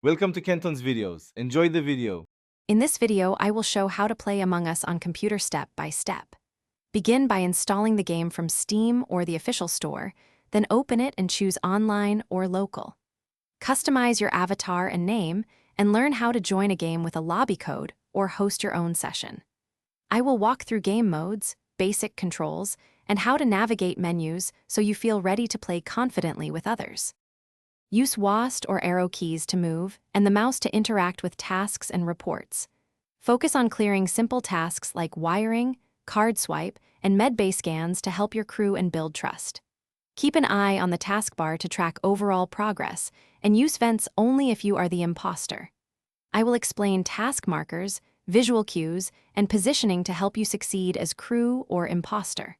Welcome to Kenton's videos. Enjoy the video. In this video, I will show how to play Among Us on computer step by step. Begin by installing the game from Steam or the official store, then open it and choose online or local. Customize your avatar and name, and learn how to join a game with a lobby code or host your own session. I will walk through game modes, basic controls, and how to navigate menus so you feel ready to play confidently with others. Use WASD or arrow keys to move, and the mouse to interact with tasks and reports. Focus on clearing simple tasks like wiring, card swipe, and medbay scans to help your crew and build trust. Keep an eye on the taskbar to track overall progress, and use vents only if you are the imposter. I will explain task markers, visual cues, and positioning to help you succeed as crew or imposter.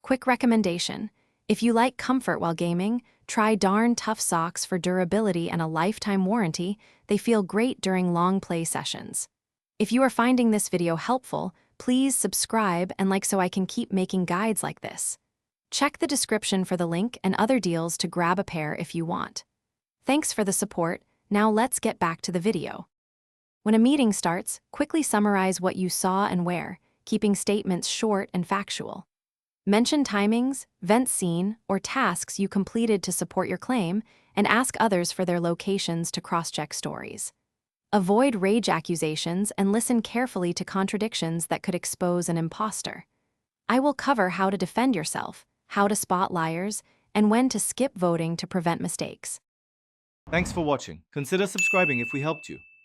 Quick recommendation: if you like comfort while gaming, try Darn Tough socks for durability and a lifetime warranty. They feel great during long play sessions. If you are finding this video helpful, please subscribe and like so I can keep making guides like this. Check the description for the link and other deals to grab a pair if you want. Thanks for the support. Now let's get back to the video. When a meeting starts, quickly summarize what you saw and where, keeping statements short and factual. Mention timings, vent scene, or tasks you completed to support your claim, and ask others for their locations to cross-check stories. Avoid rage accusations and listen carefully to contradictions that could expose an imposter. I will cover how to defend yourself, how to spot liars, and when to skip voting to prevent mistakes. Thanks for watching. Consider subscribing if we helped you.